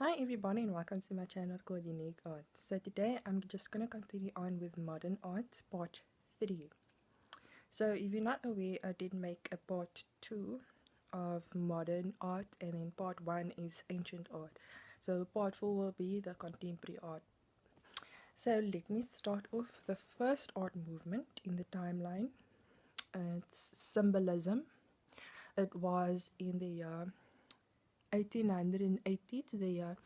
Hi everybody and welcome to my channel called Unique Art. So today I'm just going to continue on with modern art part 3. So if you're not aware, I did make a part 2 of modern art and then part 1 is ancient art. So part 4 will be the contemporary art. So let me start off the first art movement in the timeline. It's Symbolism. It was in the year 1880 to the year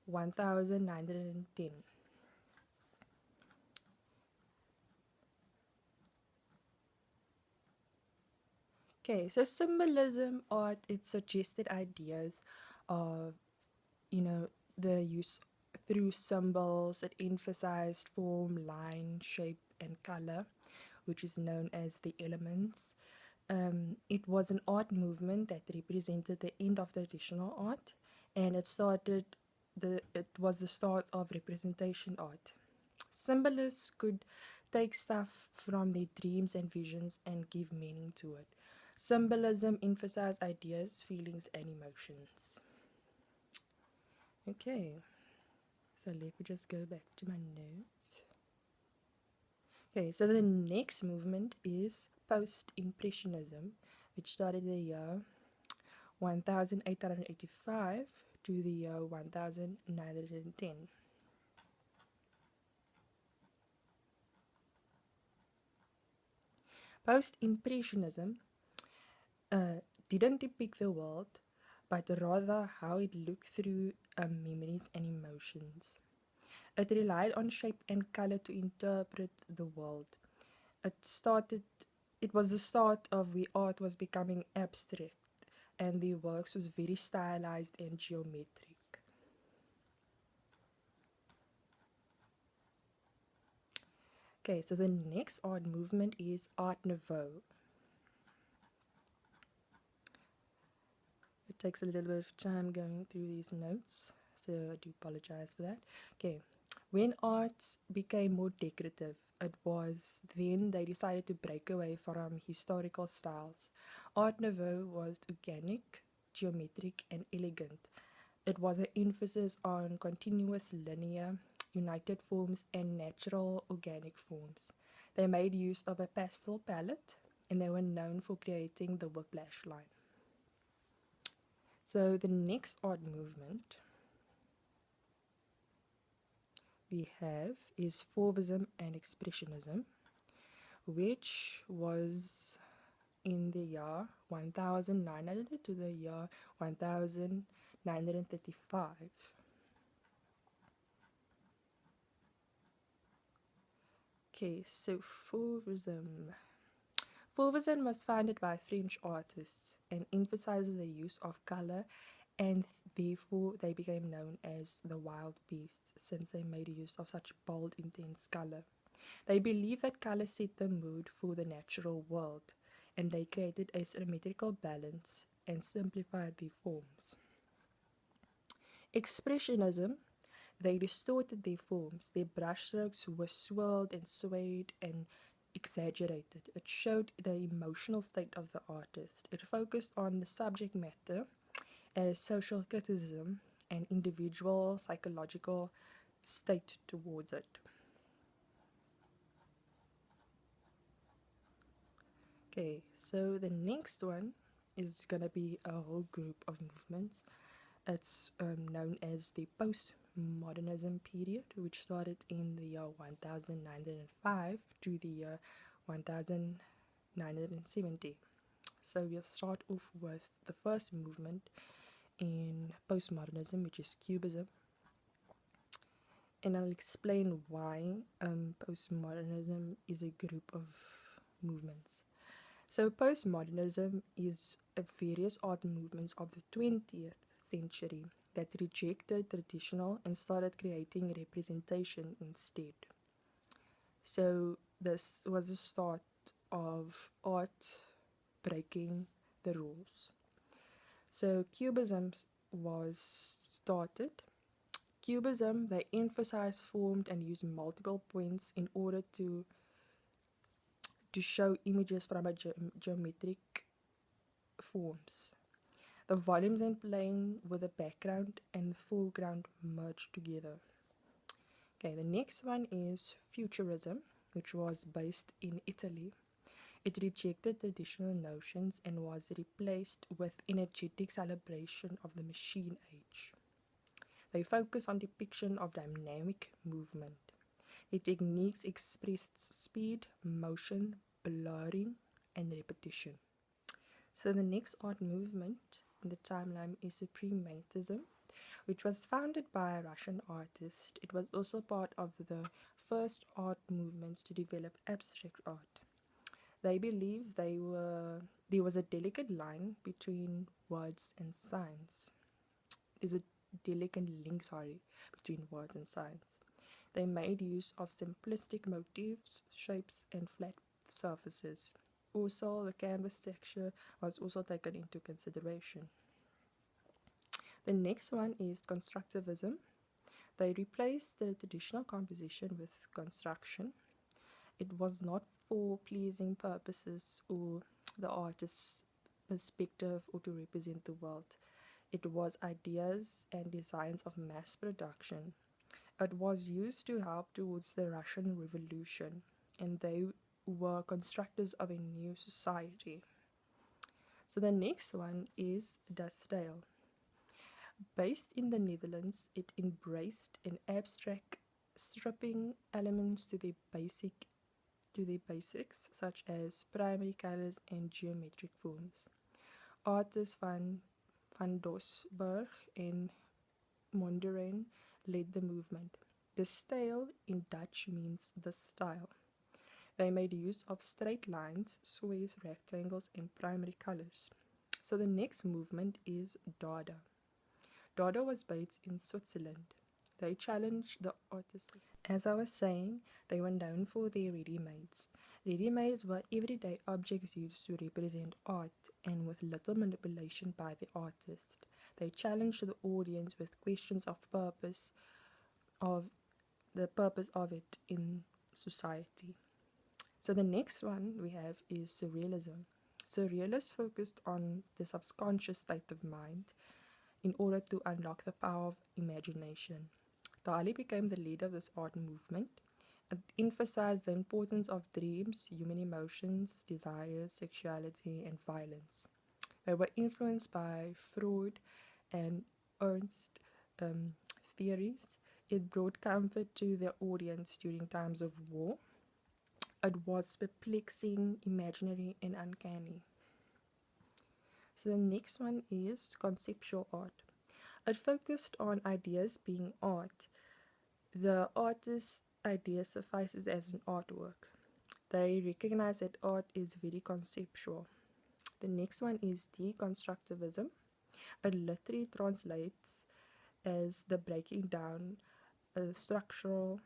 1910. Okay, so symbolism art, it suggested ideas of, the use through symbols. It emphasized form, line, shape, and color, which is known as the elements. It was an art movement that represented the end of traditional art, and it was the start of representation art. Symbolists could take stuff from their dreams and visions and give meaning to it. Symbolism emphasized ideas, feelings, and emotions. Okay, so let me just go back to my notes. Okay, so the next movement is Post-Impressionism, which started the year 1885 to the year 1910. Post-Impressionism didn't depict the world, but rather how it looked through memories and emotions. It relied on shape and color to interpret the world. It was the start of where art was becoming abstract, and the works was very stylized and geometric. Okay, so the next art movement is Art Nouveau. It takes a little bit of time going through these notes, so I do apologize for that. Okay, when art became more decorative, it was then they decided to break away from historical styles. Art Nouveau was organic, geometric, and elegant. It was an emphasis on continuous linear, united forms, and natural organic forms. They made use of a pastel palette, and they were known for creating the whiplash line. So the next art movement we have is Fauvism and Expressionism, which was in the year 1900 to the year 1935. Okay, so Fauvism. Fauvism was founded by French artists and emphasizes the use of color, and therefore they became known as the wild beasts since they made use of such bold, intense color. They believed that color set the mood for the natural world, and they created a symmetrical balance and simplified their forms. Expressionism, they distorted their forms. Their brushstrokes were swirled and swayed and exaggerated. It showed the emotional state of the artist. It focused on the subject matter as social criticism and individual psychological state towards it. Okay, so the next one is going to be a whole group of movements. It's known as the Post-Modernism Period, which started in the year 1905 to the year 1970. So we'll start off with the first movement in postmodernism, which is Cubism, and I'll explain why postmodernism is a group of movements. So postmodernism is various art movements of the 20th century that rejected traditional and started creating representation instead. So this was the start of art breaking the rules. So Cubism was started. Cubism, they emphasized, formed, and used multiple points in order to show images from a geometric forms. The volumes and plane with the background and the foreground merged together. Okay, the next one is Futurism, which was based in Italy. It rejected traditional notions and was replaced with energetic celebration of the machine age. They focus on depiction of dynamic movement. The techniques expressed speed, motion, blurring, and repetition. So the next art movement in the timeline is Suprematism, which was founded by a Russian artist. It was also part of the first art movements to develop abstract art. They believed there was a delicate line between words and signs. There's a delicate link, between words and signs. They made use of simplistic motifs, shapes, and flat surfaces. Also, the canvas texture was also taken into consideration. The next one is Constructivism. They replaced the traditional composition with construction. It was not for pleasing purposes or the artist's perspective or to represent the world. It was ideas and designs of mass production. It was used to help towards the Russian Revolution, and they were constructors of a new society. So the next one is Dada. Based in the Netherlands, it embraced an abstract, stripping elements to their basics, such as primary colors and geometric forms. Artists van Doesburg and Mondrian led the movement. The style in Dutch means the style. They made use of straight lines, squares, rectangles, and primary colors. So the next movement is Dada. Dada was based in Switzerland. They challenged the artist. As I was saying, they were known for their ready-mades. Ready-mades were everyday objects used to represent art and with little manipulation by the artist. They challenged the audience with questions of the purpose of it in society. So the next one we have is Surrealism. Surrealists focused on the subconscious state of mind in order to unlock the power of imagination. Dali became the leader of this art movement and emphasized the importance of dreams, human emotions, desires, sexuality, and violence. They were influenced by Freud and Ernst theories. It brought comfort to the audience during times of war. It was perplexing, imaginary, and uncanny. So the next one is Conceptual Art. It focused on ideas being art. The artist's idea suffices as an artwork. They recognize that art is very conceptual. The next one is Deconstructivism. It literally translates as the breaking down structural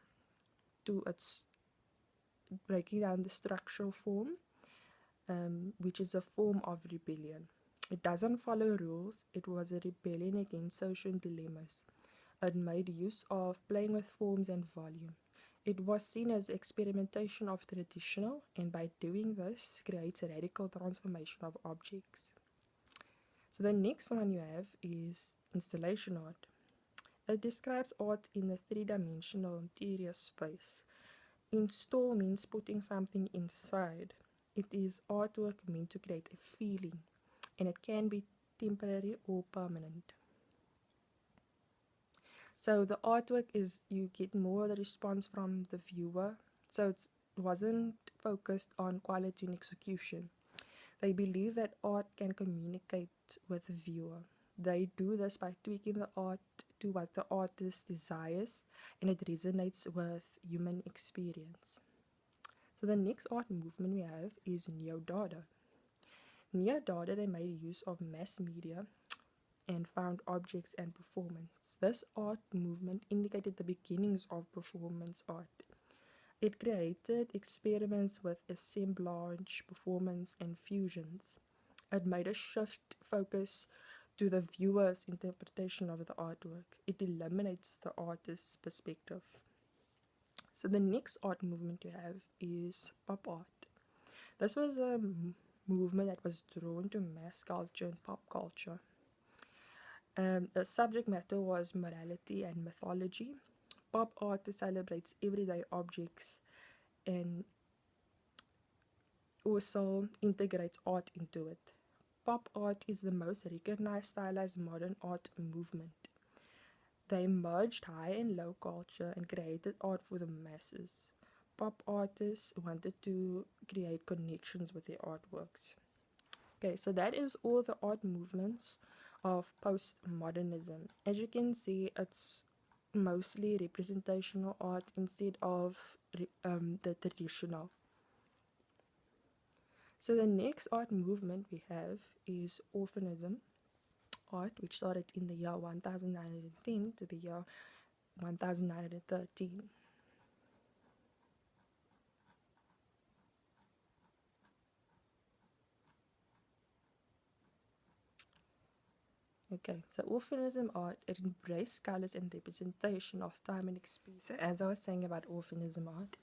to its breaking down the structural form, which is a form of rebellion. It doesn't follow rules. It was a rebellion against social dilemmas. It made use of playing with forms and volume. It was seen as experimentation of traditional, and by doing this, creates a radical transformation of objects. So the next one you have is installation art. It describes art in a three-dimensional interior space. Install means putting something inside. It is artwork meant to create a feeling, and it can be temporary or permanent. So the artwork is, you get more of the response from the viewer. So it wasn't focused on quality and execution. They believe that art can communicate with the viewer. They do this by tweaking the art to what the artist desires, and it resonates with human experience. So the next art movement we have is Neo-Dada. Neo-Dada, they made use of mass media and found objects and performance. This art movement indicated the beginnings of performance art. It created experiments with assemblage, performance, and fusions. It made a shift focus to the viewer's interpretation of the artwork. It eliminates the artist's perspective. So the next art movement you have is pop art. This was a movement that was drawn to mass culture and pop culture. The subject matter was morality and mythology. Pop art celebrates everyday objects and also integrates art into it. Pop art is the most recognized stylized modern art movement. They merged high and low culture and created art for the masses. Pop artists wanted to create connections with their artworks. Okay, so that is all the art movements of postmodernism. As you can see, it's mostly representational art instead of the traditional. So the next art movement we have is Orphanism art, which started in the year 1910 to the year 1913. Okay, so Orphanism art, it embraced colors and representation of time and experience. So as I was saying about Orphanism art,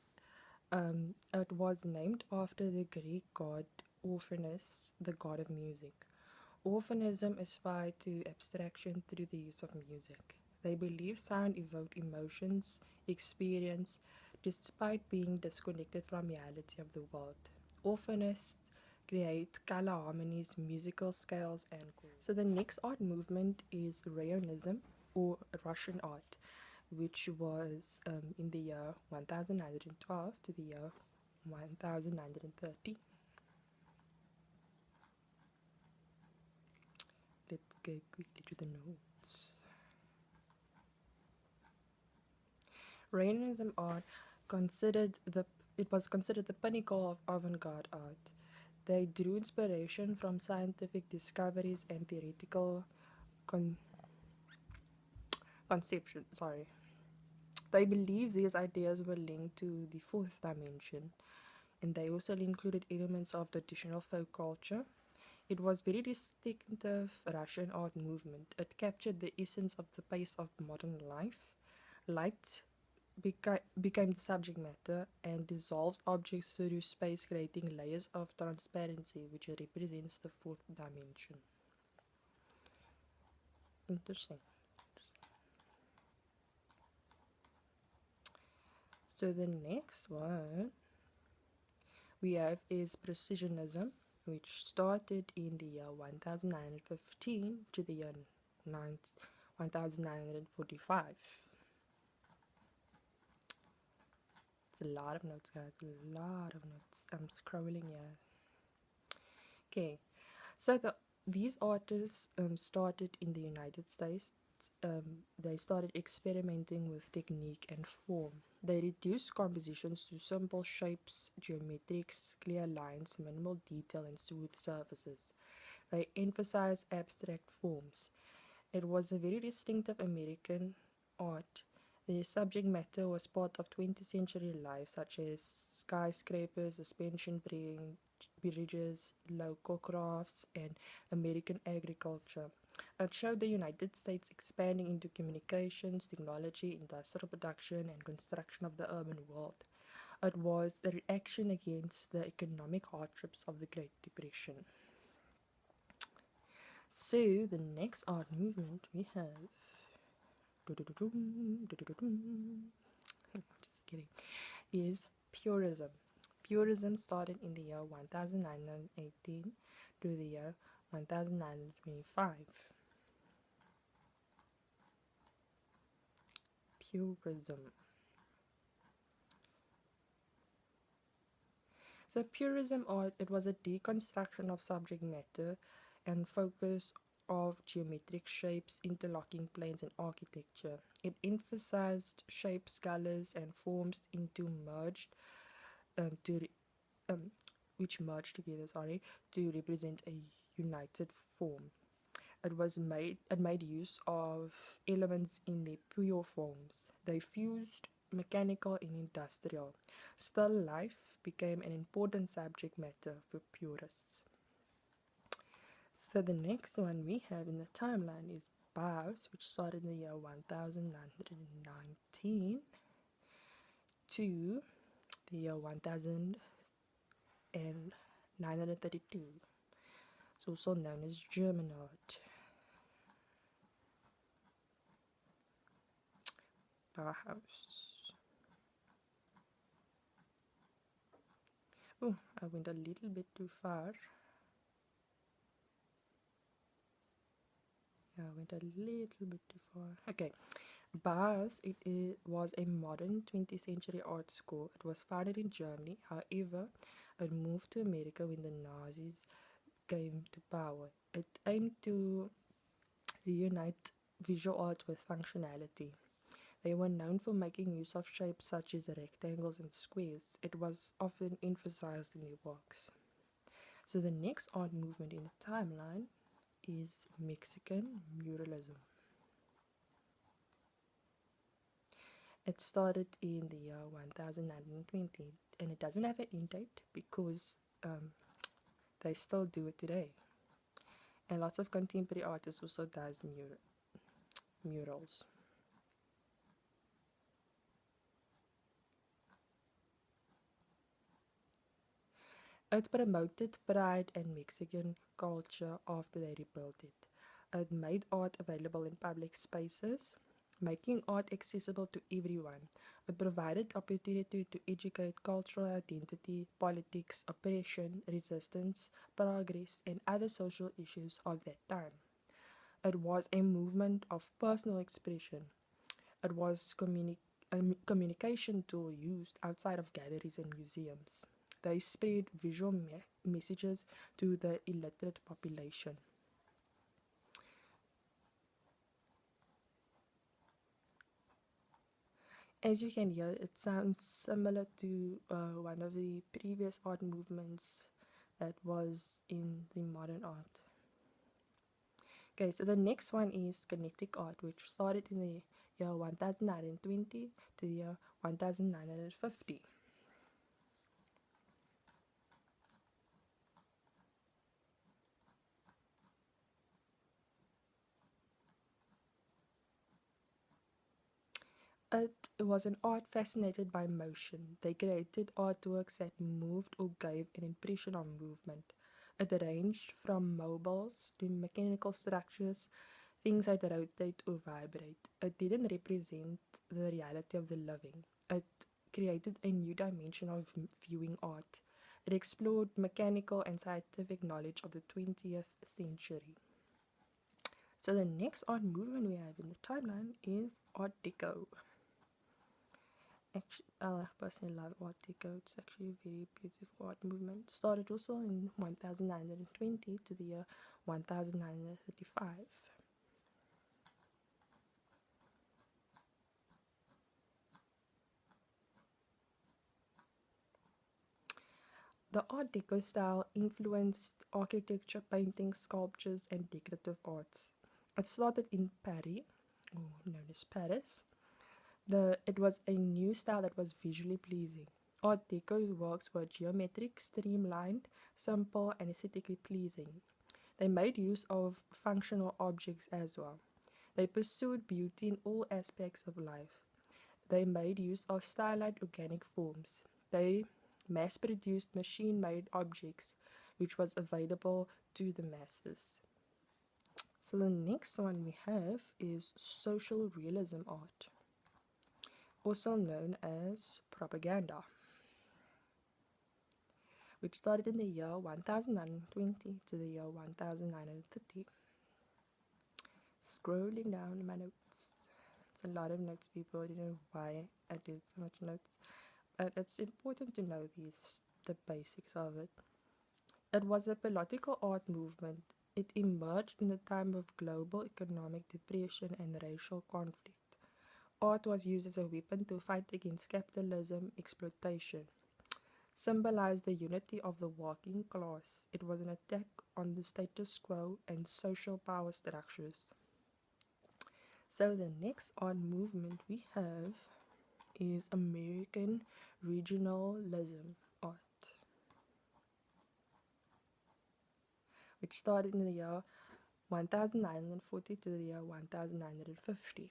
it was named after the Greek god Orphanus, the god of music. Orphanism aspired to abstraction through the use of music. They believe sound evoked emotions, experience, despite being disconnected from reality of the world. Orphanists create color harmonies, musical scales, and chords. So the next art movement is Realism or Russian art, which was in the year 1912 to the year 1930. Let's go quickly to the notes. Realism art was considered the pinnacle of avant-garde art. They drew inspiration from scientific discoveries and theoretical conception. They believed these ideas were linked to the fourth dimension, and they also included elements of traditional folk culture. It was very distinctive Russian art movement. It captured the essence of the pace of modern life. Light became the subject matter and dissolves objects through space, creating layers of transparency, which represents the fourth dimension. Interesting. So the next one we have is Precisionism, which started in the year 1915 to the year 1945. It's a lot of notes, guys. A lot of notes. I'm scrolling here. Okay, so these artists started in the United States. They started experimenting with technique and form. They reduced compositions to simple shapes, geometrics, clear lines, minimal detail, and smooth surfaces. They emphasized abstract forms. It was a very distinctive American art. The subject matter was part of 20th century life, such as skyscrapers, suspension bridges, local crafts, and American agriculture. It showed the United States expanding into communications, technology, industrial production, and construction of the urban world. It was a reaction against the economic hardships of the Great Depression. So, the next art movement we have. Just kidding. Is Purism. Purism started in the year 1918 to the year 1925. Purism. So Purism art, it was a deconstruction of subject matter and focus of geometric shapes, interlocking planes, and architecture. It emphasized shapes, colors, and forms into merged which merged together, to represent a united form. It made use of elements in their pure forms. They fused mechanical and industrial. Still life became an important subject matter for purists. So the next one we have in the timeline is Bauhaus, which started in the year 1919 to the year 1932. It's also known as German art. Bauhaus. Oh, I went a little bit too far. Yeah, I went a little bit too far. Okay. Bauhaus, it was a modern 20th century art school. It was founded in Germany. However, it moved to America when the Nazis came to power. It aimed to reunite visual art with functionality. They were known for making use of shapes such as rectangles and squares. It was often emphasized in their works. So the next art movement in the timeline is Mexican muralism. It started in the year 1920 and it doesn't have an end date because they still do it today. And lots of contemporary artists also does murals. It promoted pride and Mexican culture after they rebuilt it. It made art available in public spaces, making art accessible to everyone. It provided opportunity to educate cultural identity, politics, oppression, resistance, progress, and other social issues of that time. It was a movement of personal expression. It was a communication tool used outside of galleries and museums. They spread visual messages to the illiterate population. As you can hear, it sounds similar to one of the previous art movements that was in the modern art. Okay, so the next one is Kinetic Art, which started in the year 1920 to the year 1950. It was an art fascinated by motion. They created artworks that moved or gave an impression of movement. It ranged from mobiles to mechanical structures, things that rotate or vibrate. It didn't represent the reality of the living. It created a new dimension of viewing art. It explored mechanical and scientific knowledge of the 20th century. So the next art movement we have in the timeline is Art Deco. Actually, I personally love Art Deco. It's actually a very beautiful art movement. Started also in 1920 to the year 1935. The Art Deco style influenced architecture, painting, sculptures, and decorative arts. It started in Paris, or known as Paris. It was a new style that was visually pleasing. Art Deco's works were geometric, streamlined, simple, and aesthetically pleasing. They made use of functional objects as well. They pursued beauty in all aspects of life. They made use of stylized organic forms. They mass produced machine made objects, which was available to the masses. So the next one we have is social realism art, also known as propaganda, which started in the year 1920 to the year 1930. Scrolling down my notes. It's a lot of notes, people. I don't know why I did so much notes. But it's important to know the basics of it. It was a political art movement. It emerged in a time of global economic depression and racial conflict. Art was used as a weapon to fight against capitalism exploitation. Symbolized the unity of the working class. It was an attack on the status quo and social power structures. So the next art movement we have is American regionalism art, which started in the year 1940 to the year 1950.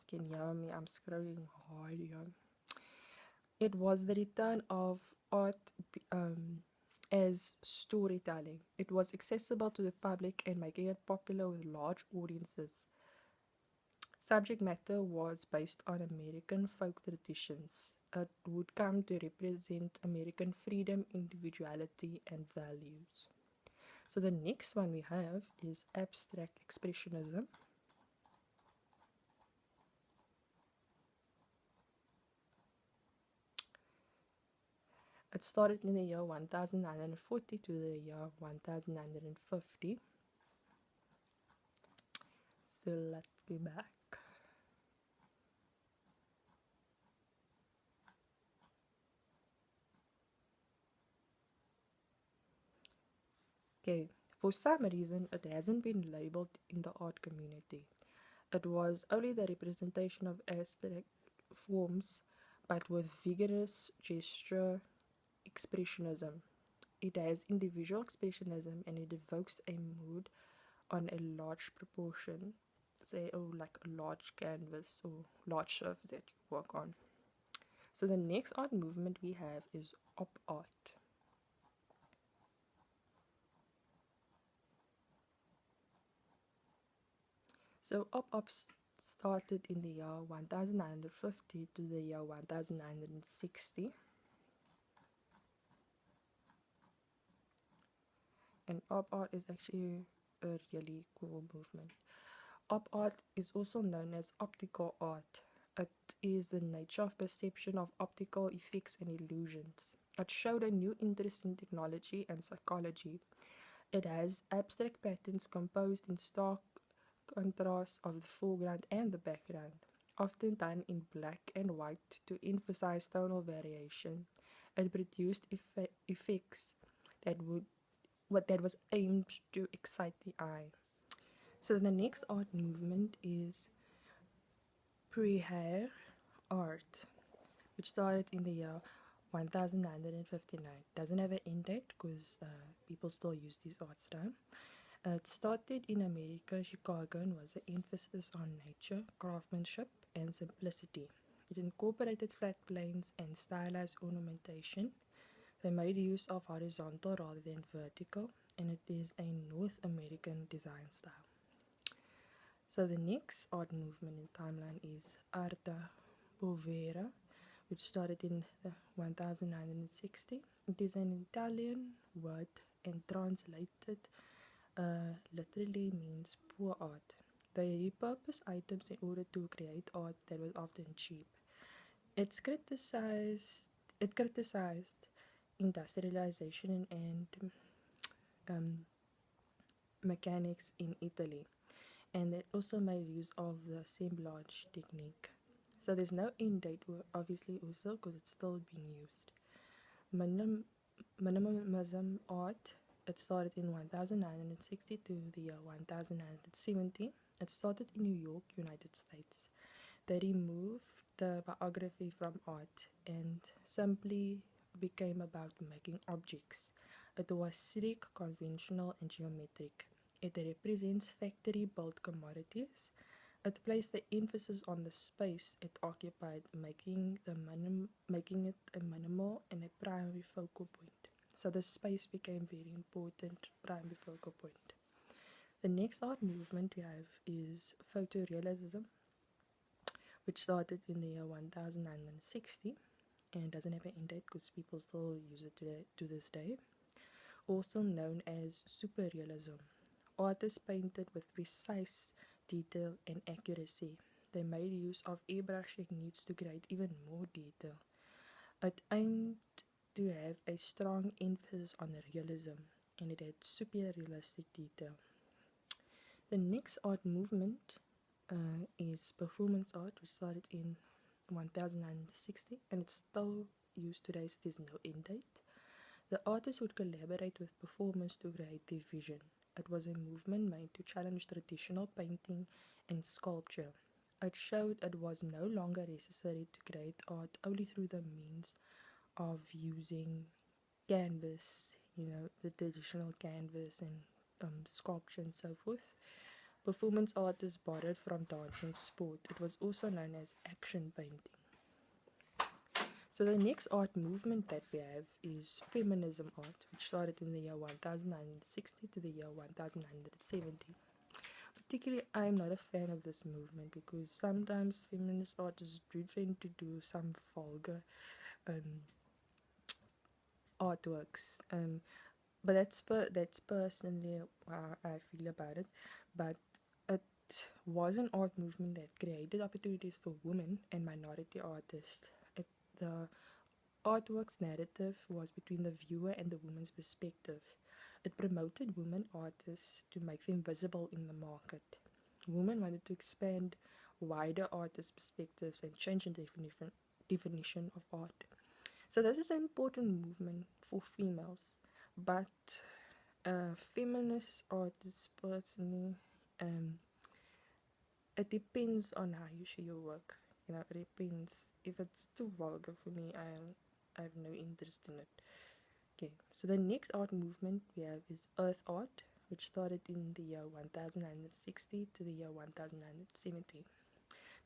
Can you hear me? I'm scrolling hard here. It was the return of art as storytelling. It was accessible to the public and making it popular with large audiences. Subject matter was based on American folk traditions. It would come to represent American freedom, individuality, and values. So the next one we have is abstract expressionism. It started in the year 1940 to the year 1950. So let's go back. Okay, for some reason it hasn't been labeled in the art community. It was only the representation of abstract forms, but with vigorous gesture expressionism. It has individual expressionism and it evokes a mood on a large proportion, say, oh, like a large canvas or large surface that you work on. So the next art movement we have is op art. So op started in the year 1950 to the year 1960. And op art is actually a really cool movement. Op art is also known as optical art. It is the nature of perception of optical effects and illusions. It showed a new interest in technology and psychology. It has abstract patterns composed in stark contrast of the foreground and the background, often done in black and white to emphasize tonal variation. It produced effects that would what that was aimed to excite the eye. So the next art movement is Pre-hair art, which started in the year 1959. Doesn't have an end date because people still use these art style. It started in America, Chicago, and was an emphasis on nature, craftsmanship, and simplicity. It incorporated flat planes and stylized ornamentation. They made use of horizontal rather than vertical, and it is a North American design style. So the next art movement in timeline is Arte Povera, which started in 1960. It is an Italian word and translated literally means poor art. They repurpose items in order to create art that was often cheap. It's criticized. It criticized industrialization and um, mechanics in Italy, and it also made use of the assemblage technique. So there's no end date, obviously, also because it's still being used. Minim- Minimalism art. It started in 1960 to the year 1970. It started in New York, United States. They removed the biography from art and simply became about making objects. It was sleek, conventional, and geometric. It represents factory built commodities. It placed the emphasis on the space it occupied, making it a minimal and a primary focal point. So the space became very important primary focal point. The next art movement we have is photorealism, which started in the year 1960 and doesn't have an end date because people still use it to this day. Also known as superrealism. Artists painted with precise detail and accuracy. They made use of airbrush techniques to create even more detail. It aimed to have a strong emphasis on realism and it had super realistic detail. The next art movement is performance art, which started in 1960 and it's still used today, so there's no end date. The artists would collaborate with performers to create their vision. It was a movement made to challenge traditional painting and sculpture. It showed it was no longer necessary to create art only through the means of using canvas, the traditional canvas and sculpture and so forth. Performance art is borrowed from dance and sport. It was also known as action painting. So the next art movement that we have is Feminism art, which started in the year 1960 to the year 1970. Particularly, I'm not a fan of this movement because sometimes feminist art is driven to do some vulgar um, artworks. But that's personally how I feel about it. But it was an art movement that created opportunities for women and minority artists. The artwork's narrative was between the viewer and the woman's perspective. It promoted women artists to make them visible in the market. Women wanted to expand wider artist perspectives and change the definition of art. So this is an important movement for females, but feminist artists personally, um, it depends on how you show your work. It depends. If it's too vulgar for me, I have no interest in it. Okay, so the next art movement we have is Earth art, which started in the year 1960 to the year 1970.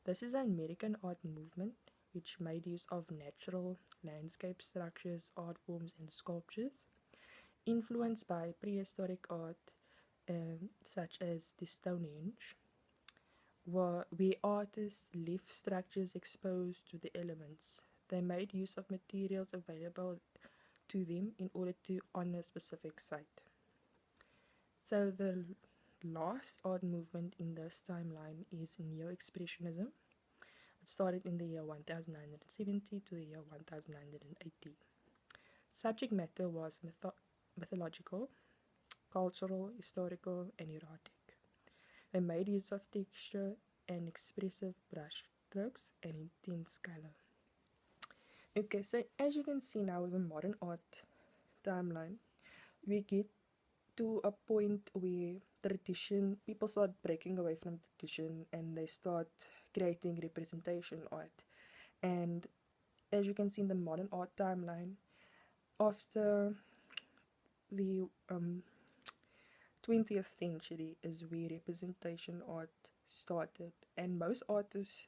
This is an American art movement which made use of natural landscape structures, art forms, and sculptures, influenced by prehistoric art such as the Stonehenge, where artists left structures exposed to the elements. They made use of materials available to them in order to honor a specific site. So the last art movement in this timeline is Neo-Expressionism. It started in the year 1970 to the year 1980. Subject matter was mythological, cultural, historical, and erotic. They made use of texture and expressive brush strokes and intense color. Okay, so as you can see now with the modern art timeline, we get to a point where people start breaking away from tradition and they start creating representation art. And as you can see in the modern art timeline, after the 20th century is where representation art started, and most artists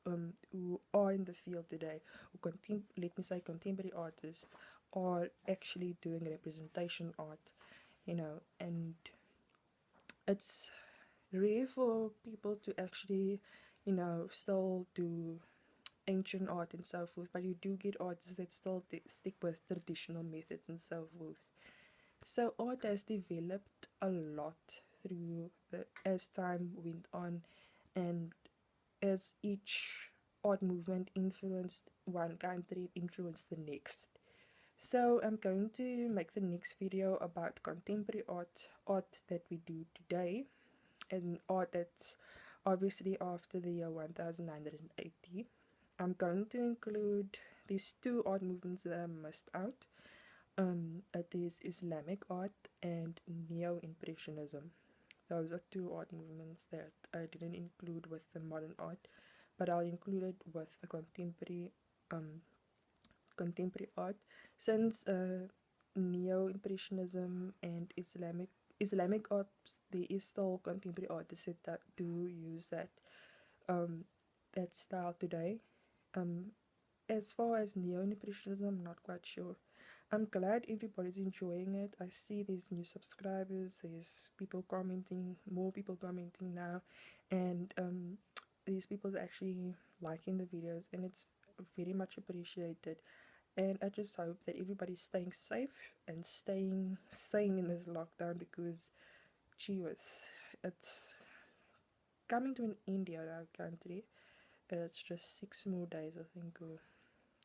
who are in the field today, let me say contemporary artists, are actually doing representation art, and it's rare for people to actually, still do ancient art and so forth, but you do get artists that still stick with traditional methods and so forth. So art has developed a lot as time went on, and as each art movement influenced one country, it influenced the next. So I'm going to make the next video about contemporary art that we do today, and art that's obviously after the year 1980. I'm going to include these two art movements that I missed out. It is Islamic art and Neo-Impressionism. Those are two art movements that I didn't include with the modern art, but I'll include it with the contemporary art, since Neo-Impressionism and Islamic art, there is still contemporary artists that do use that style today. As far as Neo-Impressionism, I'm not quite sure. I'm glad everybody's enjoying it. I see there's new subscribers, there's more people commenting now, and these people are actually liking the videos, and it's very much appreciated. And I just hope that everybody's staying safe and staying sane in this lockdown, because it's coming to an end in our country. It's just 6 more days, I think, or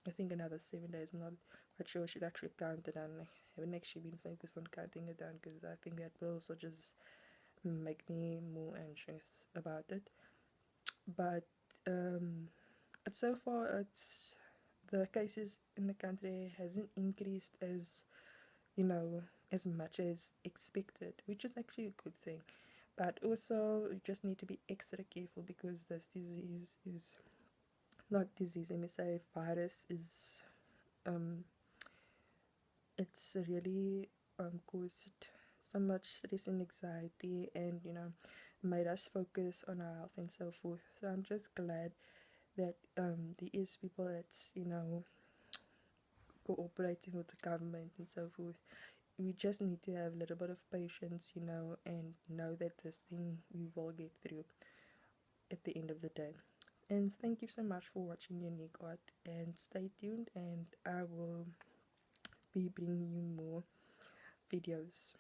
I think another 7 days. I'm not quite sure I should actually count it down. I haven't actually been focused on counting it down, because I think that will also just make me more anxious about it. But so far, the cases in the country hasn't increased as much as expected, which is actually a good thing. But also, you just need to be extra careful, because this disease is not disease. Let me say virus is it's really caused so much stress and anxiety, and made us focus on our health and so forth. So I'm just glad that there is people that's cooperating with the government and so forth. We just need to have a little bit of patience, you know, and know that this thing we will get through at the end of the day. And thank you so much for watching Younique Art, and stay tuned, and I will be bringing you more videos.